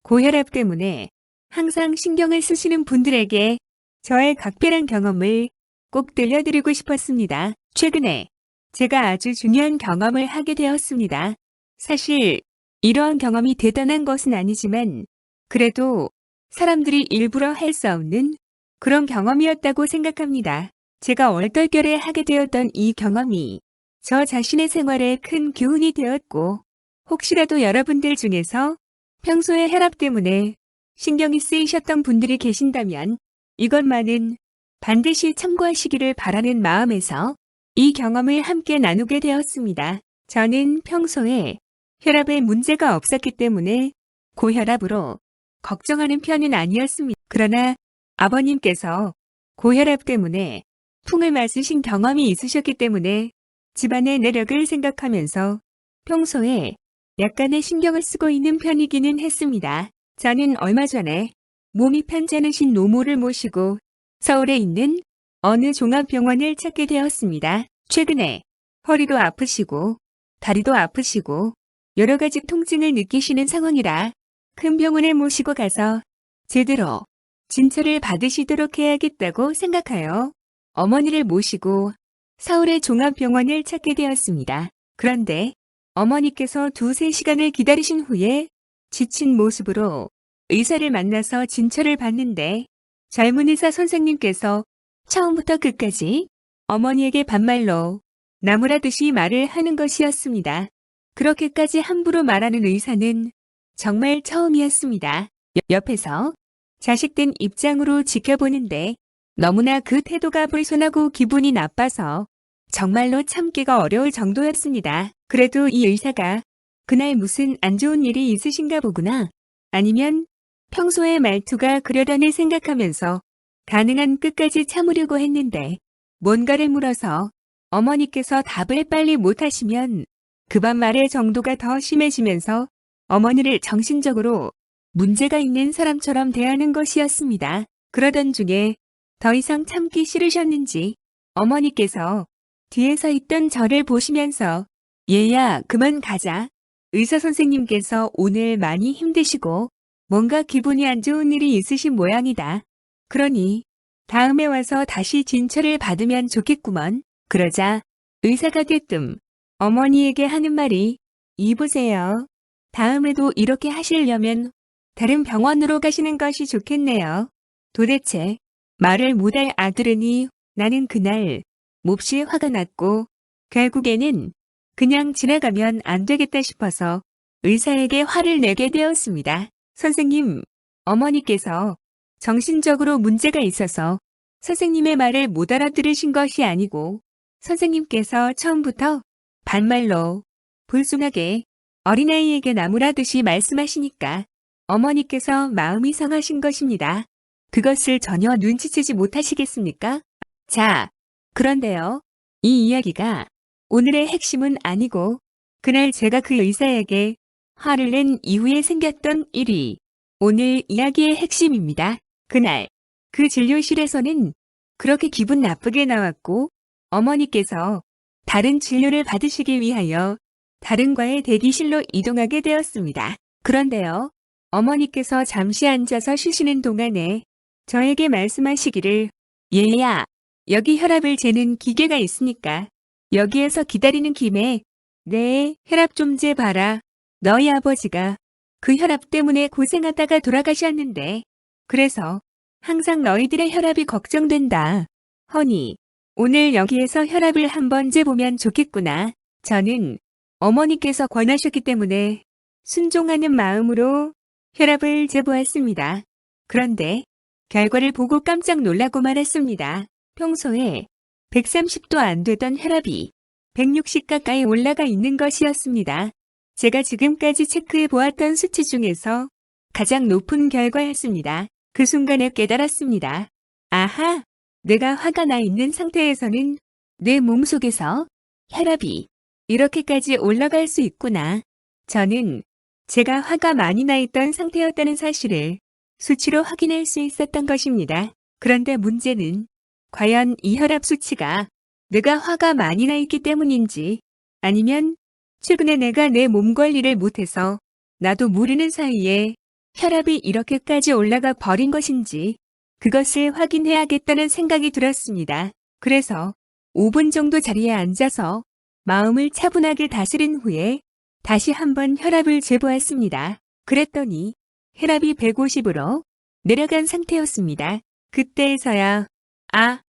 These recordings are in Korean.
고혈압 때문에 항상 신경을 쓰시는 분들에게 저의 각별한 경험을 꼭 들려드리고 싶었습니다. 최근에 제가 아주 중요한 경험을 하게 되었습니다. 사실 이러한 경험이 대단한 것은 아니지만 그래도 사람들이 일부러 할 수 없는 그런 경험이었다고 생각합니다. 제가 얼떨결에 하게 되었던 이 경험이 저 자신의 생활에 큰 교훈이 되었고, 혹시라도 여러분들 중에서 평소에 혈압 때문에 신경이 쓰이셨던 분들이 계신다면 이것만은 반드시 참고하시기를 바라는 마음에서 이 경험을 함께 나누게 되었습니다. 저는 평소에 혈압에 문제가 없었기 때문에 고혈압으로 걱정하는 편은 아니었습니다. 그러나 아버님께서 고혈압 때문에 풍을 맞으신 경험이 있으셨기 때문에 집안의 내력을 생각하면서 평소에 약간의 신경을 쓰고 있는 편이기는 했습니다. 저는 얼마 전에 몸이 편찮으신 노모를 모시고 서울에 있는 어느 종합병원을 찾게 되었습니다. 최근에 허리도 아프시고 다리도 아프시고 여러 가지 통증을 느끼시는 상황이라 큰 병원에 모시고 가서 제대로 진찰을 받으시도록 해야겠다고 생각하여 어머니를 모시고 서울의 종합병원을 찾게 되었습니다. 그런데 어머니께서 2~3시간을 기다리신 후에 지친 모습으로 의사를 만나서 진찰을 받는데 젊은 의사 선생님께서 처음부터 끝까지 어머니에게 반말로 나무라듯이 말을 하는 것이었습니다. 그렇게까지 함부로 말하는 의사는 정말 처음이었습니다. 옆에서 자식된 입장으로 지켜보는데 너무나 그 태도가 불손하고 기분이 나빠서 정말로 참기가 어려울 정도였습니다. 그래도 이 의사가 그날 무슨 안 좋은 일이 있으신가 보구나, 아니면 평소의 말투가 그러려니 생각하면서 가능한 끝까지 참으려고 했는데 뭔가를 물어서 어머니께서 답을 빨리 못하시면 그반 말의 정도가 더 심해지면서 어머니를 정신적으로 문제가 있는 사람처럼 대하는 것이었습니다. 그러던 중에 더 이상 참기 싫으셨는지 어머니께서 뒤에서 있던 저를 보시면서 얘야 그만 가자. 의사 선생님께서 오늘 많이 힘드시고 뭔가 기분이 안 좋은 일이 있으신 모양이다. 그러니 다음에 와서 다시 진찰을 받으면 좋겠구먼. 그러자 의사가 대뜸 어머니에게 하는 말이 이보세요. 다음에도 이렇게 하시려면 다른 병원으로 가시는 것이 좋겠네요. 도대체 말을 못 알아들으니 나는 그날 몹시 화가 났고 결국에는 그냥 지나가면 안 되겠다 싶어서 의사에게 화를 내게 되었습니다. 선생님, 어머니께서 정신적으로 문제가 있어서 선생님의 말을 못 알아들으신 것이 아니고 선생님께서 처음부터 반말로 불순하게 어린아이에게 나무라듯이 말씀하시니까 어머니께서 마음이 상하신 것입니다. 그것을 전혀 눈치채지 못하시겠습니까? 자, 그런데요. 이 이야기가 오늘의 핵심은 아니고 그날 제가 그 의사에게 화를 낸 이후에 생겼던 일이 오늘 이야기의 핵심입니다. 그날 그 진료실에서는 그렇게 기분 나쁘게 나왔고 어머니께서 다른 진료를 받으시기 위하여 다른 과의 대기실로 이동하게 되었습니다. 그런데요. 어머니께서 잠시 앉아서 쉬시는 동안에 저에게 말씀하시기를 얘야, 여기 혈압을 재는 기계가 있으니까 여기에서 기다리는 김에 내 혈압 좀 재봐라. 너희 아버지가 그 혈압 때문에 고생하다가 돌아가셨는데 그래서 항상 너희들의 혈압이 걱정된다. 허니, 오늘 여기에서 혈압을 한번 재보면 좋겠구나. 저는 어머니께서 권하셨기 때문에 순종하는 마음으로 혈압을 재보았습니다. 그런데 결과를 보고 깜짝 놀라고 말았습니다. 평소에 130도 안 되던 혈압이 160 가까이 올라가 있는 것이었습니다. 제가 지금까지 체크해 보았던 수치 중에서 가장 높은 결과였습니다. 그 순간에 깨달았습니다. 아하, 내가 화가 나 있는 상태에서는 내 몸속에서 혈압이 이렇게까지 올라갈 수 있구나. 저는 제가 화가 많이 나 있던 상태였다는 사실을 수치로 확인할 수 있었던 것입니다. 그런데 문제는 과연 이 혈압 수치가 내가 화가 많이 나 있기 때문인지 아니면 최근에 내가 내 몸 관리를 못해서 나도 모르는 사이에 혈압이 이렇게까지 올라가 버린 것인지 그것을 확인해야겠다는 생각이 들었습니다. 그래서 5분 정도 자리에 앉아서 마음을 차분하게 다스린 후에 다시 한번 혈압을 재보았습니다. 그랬더니 혈압이 150으로 내려간 상태였습니다. 그때에서야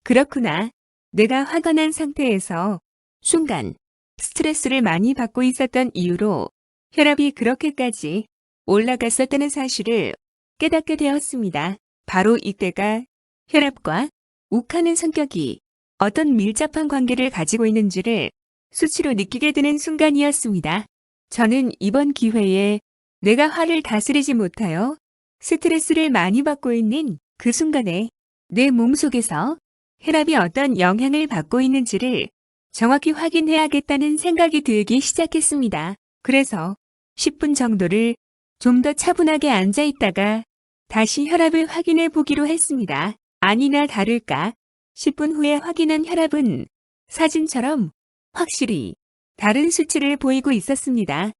그렇구나. 내가 화가 난 상태에서 순간 스트레스를 많이 받고 있었던 이유로 혈압이 그렇게까지 올라갔었다는 사실을 깨닫게 되었습니다. 바로 이때가 혈압과 욱하는 성격이 어떤 밀접한 관계를 가지고 있는지를 수치로 느끼게 되는 순간이었습니다. 저는 이번 기회에 내가 화를 다스리지 못하여 스트레스를 많이 받고 있는 그 순간에 내 몸속에서 혈압이 어떤 영향을 받고 있는지를 정확히 확인해야겠다는 생각이 들기 시작했습니다. 그래서 10분 정도를 좀 더 차분하게 앉아 있다가 다시 혈압을 확인해 보기로 했습니다. 아니나 다를까 10분 후에 확인한 혈압은 사진처럼 확실히 다른 수치를 보이고 있었습니다.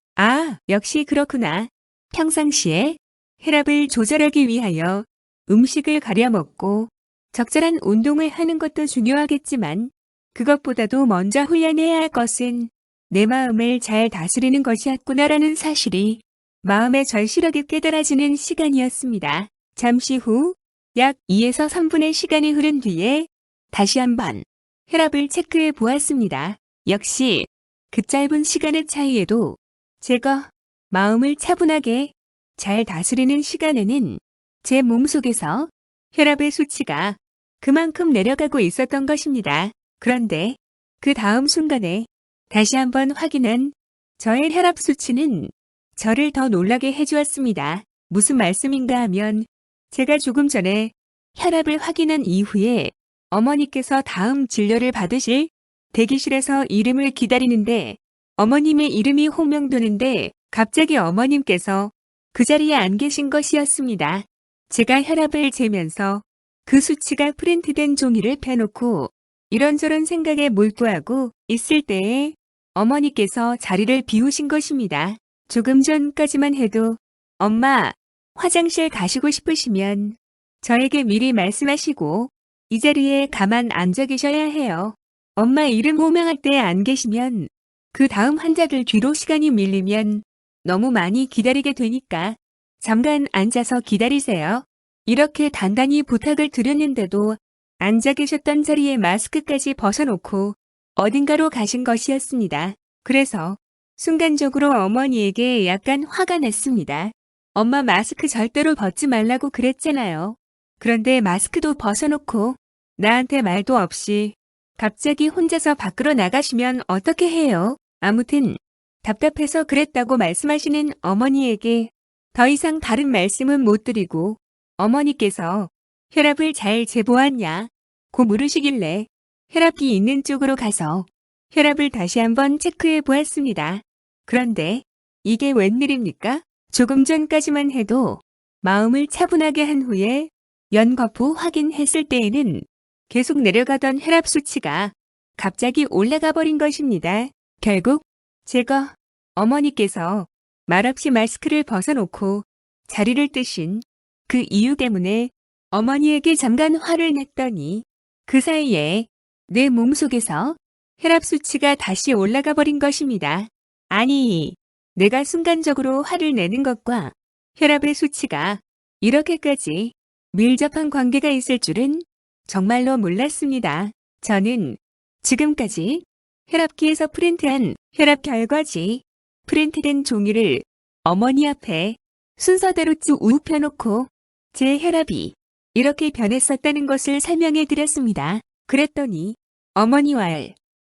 역시 그렇구나. 평상시에 혈압을 조절하기 위하여 음식을 가려 먹고 적절한 운동을 하는 것도 중요하겠지만 그것보다도 먼저 훈련해야 할 것은 내 마음을 잘 다스리는 것이었구나라는 사실이 마음의 절실하게 깨달아지는 시간이었습니다. 잠시 후 약 2에서 3분의 시간이 흐른 뒤에 다시 한번 혈압을 체크해 보았습니다. 역시 그 짧은 시간의 차이에도 제가 마음을 차분하게 잘 다스리는 시간에는 제 몸속에서 혈압의 수치가 그만큼 내려가고 있었던 것입니다. 그런데 그 다음 순간에 다시 한번 확인한 저의 혈압 수치는 저를 더 놀라게 해주었습니다. 무슨 말씀인가 하면 제가 조금 전에 혈압을 확인한 이후에 어머니께서 다음 진료를 받으실 대기실에서 이름을 기다리는데 어머님의 이름이 호명되는데 갑자기 어머님께서 그 자리에 안 계신 것이었습니다. 제가 혈압을 재면서 그 수치가 프린트된 종이를 펴놓고 이런저런 생각에 몰두하고 있을 때에 어머니께서 자리를 비우신 것입니다. 조금 전까지만 해도 엄마, 화장실 가시고 싶으시면 저에게 미리 말씀하시고 이 자리에 가만 앉아 계셔야 해요. 엄마 이름 호명할 때 안 계시면 그 다음 환자들 뒤로 시간이 밀리면 너무 많이 기다리게 되니까 잠깐 앉아서 기다리세요. 이렇게 단단히 부탁을 드렸는데도 앉아 계셨던 자리에 마스크까지 벗어놓고 어딘가로 가신 것이었습니다. 그래서 순간적으로 어머니에게 약간 화가 났습니다. 엄마 마스크 절대로 벗지 말라고 그랬잖아요. 그런데 마스크도 벗어놓고 나한테 말도 없이 갑자기 혼자서 밖으로 나가시면 어떻게 해요? 아무튼 답답해서 그랬다고 말씀하시는 어머니에게 더 이상 다른 말씀은 못 드리고 어머니께서 혈압을 잘 재보았냐? 고 물으시길래 혈압기 있는 쪽으로 가서 혈압을 다시 한번 체크해 보았습니다. 그런데 이게 웬일입니까? 조금 전까지만 해도 마음을 차분하게 한 후에 연거푸 확인했을 때에는 계속 내려가던 혈압 수치가 갑자기 올라가 버린 것입니다. 결국 제가 어머니께서 말없이 마스크를 벗어놓고 자리를 뜨신 그 이유 때문에 어머니에게 잠깐 화를 냈더니 그 사이에 내 몸속에서 혈압 수치가 다시 올라가 버린 것입니다. 아니, 내가 순간적으로 화를 내는 것과 혈압의 수치가 이렇게까지 밀접한 관계가 있을 줄은 정말로 몰랐습니다. 저는 지금까지 혈압기에서 프린트한 혈압 결과지 프린트된 종이를 어머니 앞에 순서대로 쭉 펴놓고 제 혈압이 이렇게 변했었다는 것을 설명해 드렸습니다. 그랬더니 어머니와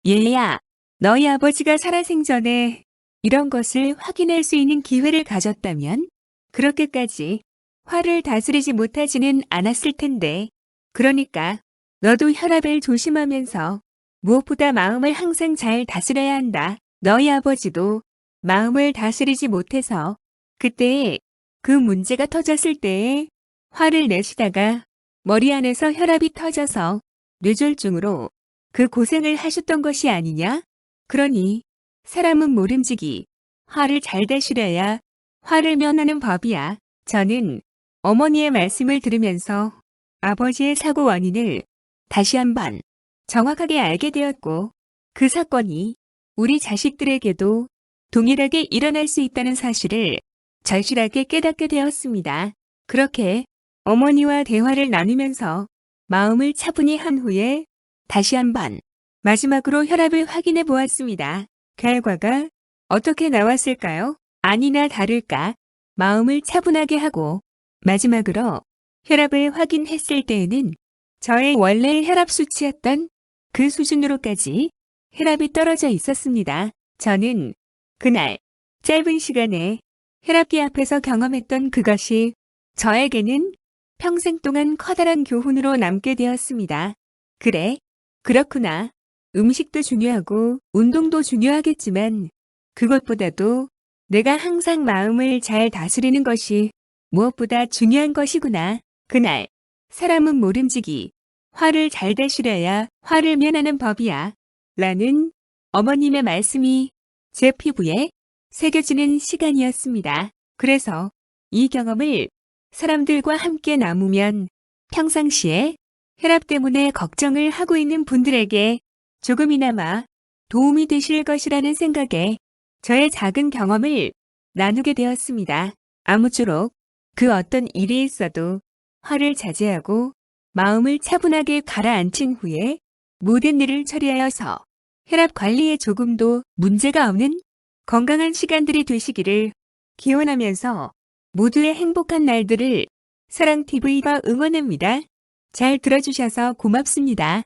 얘야, 너희 아버지가 살아생전에 이런 것을 확인할 수 있는 기회를 가졌다면 그렇게까지 화를 다스리지 못하지는 않았을 텐데 그러니까 너도 혈압을 조심하면서 무엇보다 마음을 항상 잘 다스려야 한다. 너희 아버지도 마음을 다스리지 못해서 그때에 그 문제가 터졌을 때에 화를 내시다가 머리 안에서 혈압이 터져서 뇌졸중으로 그 고생을 하셨던 것이 아니냐? 그러니 사람은 모름지기 화를 잘 다스려야 화를 면하는 법이야. 저는 어머니의 말씀을 들으면서 아버지의 사고 원인을 다시 한번 정확하게 알게 되었고, 그 사건이 우리 자식들에게도 동일하게 일어날 수 있다는 사실을 절실하게 깨닫게 되었습니다. 그렇게 어머니와 대화를 나누면서 마음을 차분히 한 후에 다시 한번 마지막으로 혈압을 확인해 보았습니다. 결과가 어떻게 나왔을까요? 아니나 다를까 마음을 차분하게 하고 마지막으로 혈압을 확인했을 때에는 저의 원래의 혈압 수치였던 그 수준으로까지 혈압이 떨어져 있었습니다. 저는 그날 짧은 시간에 혈압기 앞에서 경험했던 그것이 저에게는 평생 동안 커다란 교훈으로 남게 되었습니다. 그래, 그렇구나. 음식도 중요하고 운동도 중요하겠지만 그것보다도 내가 항상 마음을 잘 다스리는 것이 무엇보다 중요한 것이구나. 그날 사람은 모름지기 화를 잘 다스려야 화를 면하는 법이야 라는 어머님의 말씀이 제 피부에 새겨지는 시간이었습니다. 그래서 이 경험을 사람들과 함께 나누면 평상시에 혈압 때문에 걱정을 하고 있는 분들에게 조금이나마 도움이 되실 것이라는 생각에 저의 작은 경험을 나누게 되었습니다. 아무쪼록 그 어떤 일이 있어도 화를 자제하고 마음을 차분하게 가라앉힌 후에 모든 일을 처리하여서 혈압 관리에 조금도 문제가 없는 건강한 시간들이 되시기를 기원하면서 모두의 행복한 날들을 사랑TV가 응원합니다. 잘 들어주셔서 고맙습니다.